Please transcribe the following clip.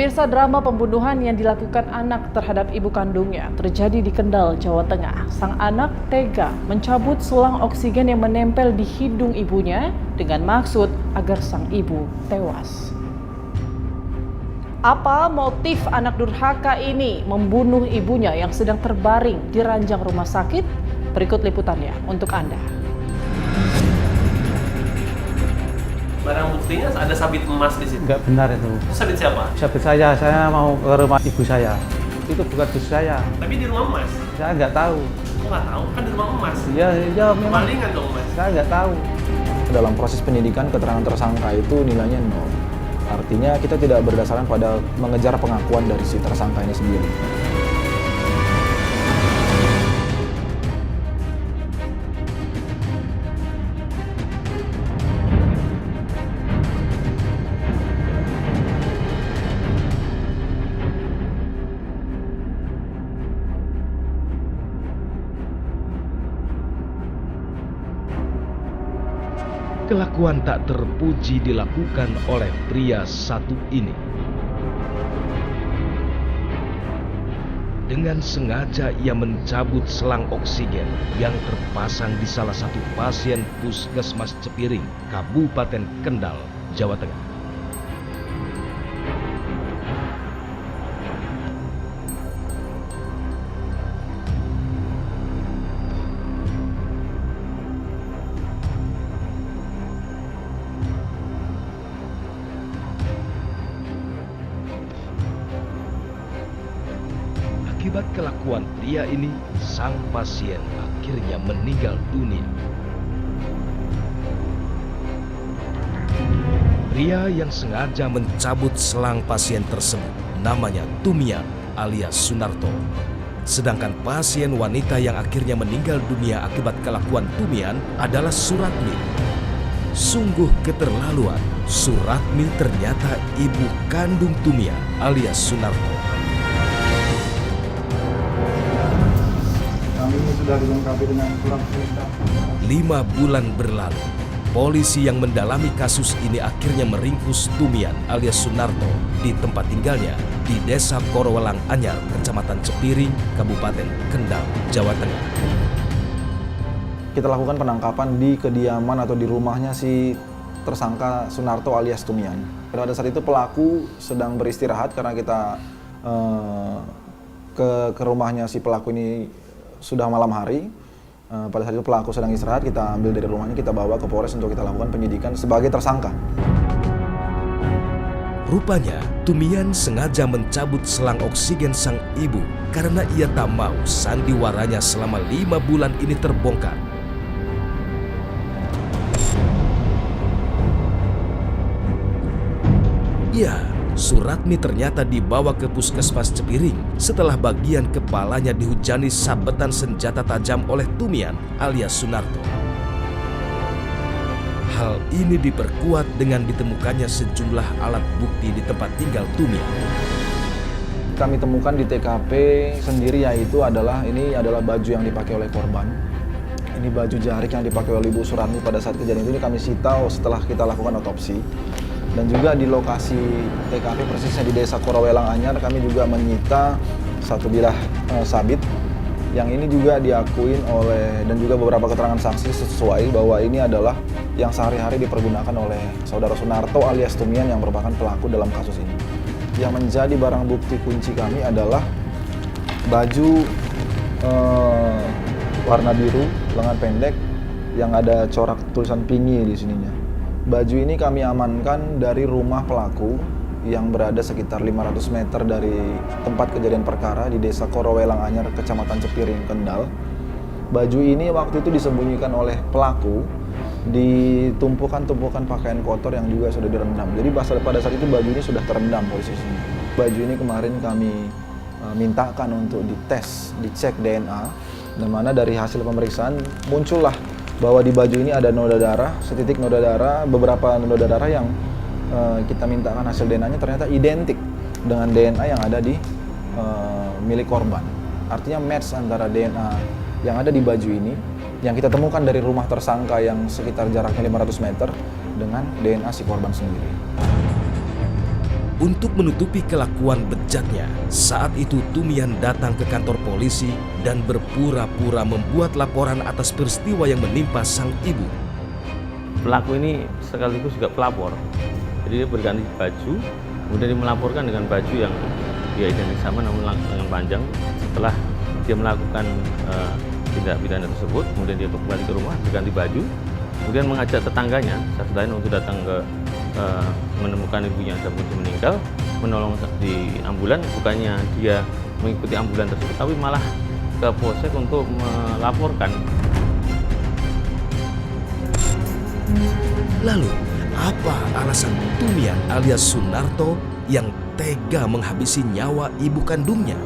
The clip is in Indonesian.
Pemirsa, drama pembunuhan yang dilakukan anak terhadap ibu kandungnya terjadi di Kendal, Jawa Tengah. Sang anak tega mencabut selang oksigen yang menempel di hidung ibunya dengan maksud agar sang ibu tewas. Apa motif anak durhaka ini membunuh ibunya yang sedang terbaring di ranjang rumah sakit? Berikut liputannya untuk Anda. Barang buktinya ada sabit emas di situ. Enggak benar itu. Sabit siapa? Sabit saya mau ke rumah ibu saya. Itu bukan bus saya. Tapi di rumah emas. Saya nggak tahu. Kok nggak tahu? Kan di rumah emas. Iya memang. Palingan dong mas. Saya nggak tahu. Dalam proses penyidikan keterangan tersangka itu nilainya 0. Artinya kita tidak berdasarkan pada mengejar pengakuan dari si tersangka ini sendiri. Kelakuan tak terpuji dilakukan oleh pria satu ini. Dengan sengaja ia mencabut selang oksigen yang terpasang di salah satu pasien Puskesmas Cepiring, Kabupaten Kendal, Jawa Tengah. Akibat kelakuan pria ini, sang pasien akhirnya meninggal dunia. Pria yang sengaja mencabut selang pasien tersebut namanya Tumian alias Sunarto. Sedangkan pasien wanita yang akhirnya meninggal dunia akibat kelakuan Tumian adalah Suratmi. Sungguh keterlaluan, Suratmi ternyata ibu kandung Tumian alias Sunarto. Sudah dilengkapi dengan surat perintah. 5 bulan berlalu, polisi yang mendalami kasus ini akhirnya meringkus Tumian alias Sunarto di tempat tinggalnya di Desa Korowelang Anyar, Kecamatan Cepiring, Kabupaten Kendal, Jawa Tengah. Kita lakukan penangkapan di kediaman atau di rumahnya si tersangka Sunarto alias Tumian. Pada saat itu pelaku sedang beristirahat karena kita ke rumahnya si pelaku ini sudah malam hari. Pada saat itu pelaku sedang istirahat, kita ambil dari rumahnya, kita bawa ke Polres untuk kita lakukan penyidikan sebagai tersangka. Rupanya, Tumian sengaja mencabut selang oksigen sang ibu karena ia tak mau sandiwaranya selama 5 bulan ini terbongkar. Ya, Suratmi ternyata dibawa ke Puskesmas Cepiring setelah bagian kepalanya dihujani sabetan senjata tajam oleh Tumian alias Sunarto. Hal ini diperkuat dengan ditemukannya sejumlah alat bukti di tempat tinggal Tumian. Kami temukan di TKP sendiri yaitu ini adalah baju yang dipakai oleh korban. Ini baju jarik yang dipakai oleh Ibu Suratmi pada saat kejadian itu kami sita setelah kita lakukan otopsi. Dan juga di lokasi TKP persisnya di Desa Korowelang Anyar kami juga menyita satu bilah sabit yang ini juga diakuin oleh dan juga beberapa keterangan saksi sesuai bahwa ini adalah yang sehari-hari dipergunakan oleh saudara Sunarto alias Tumian yang merupakan pelaku dalam kasus ini. Yang menjadi barang bukti kunci kami adalah baju warna biru lengan pendek yang ada corak tulisan Pingi di sininya. Baju ini kami amankan dari rumah pelaku yang berada sekitar 500 meter dari tempat kejadian perkara di Desa Korowelang Anyar, Kecamatan Cepiring, Kendal. Baju ini waktu itu disembunyikan oleh pelaku di tumpukan-tumpukan pakaian kotor yang juga sudah direndam. Jadi pada saat itu baju ini sudah terendam posisinya. Baju ini kemarin kami mintakan untuk dites, dicek DNA, di mana dari hasil pemeriksaan muncullah bahwa di baju ini ada noda darah, setitik noda darah, beberapa noda darah yang kita mintakan hasil DNA-nya ternyata identik dengan DNA yang ada di milik korban. Artinya match antara DNA yang ada di baju ini, yang kita temukan dari rumah tersangka yang sekitar jaraknya 500 meter, dengan DNA si korban sendiri. Untuk menutupi kelakuan bejatnya, saat itu Tumian datang ke kantor polisi dan berpura-pura membuat laporan atas peristiwa yang menimpa sang ibu. Pelaku ini sekaligus juga pelapor. Jadi dia berganti baju, kemudian dia melaporkan dengan baju yang dia identik sama namun lengan panjang. Setelah dia melakukan tindak pidana tersebut, kemudian dia kembali ke rumah, berganti baju, kemudian mengajak tetangganya satu lain untuk datang ke menemukan ibunya yang meninggal, menolong di ambulan. Bukannya dia mengikuti ambulan tersebut, tapi malah ke polsek untuk melaporkan. Lalu, apa alasan Tumian alias Sunarto yang tega menghabisi nyawa ibu kandungnya?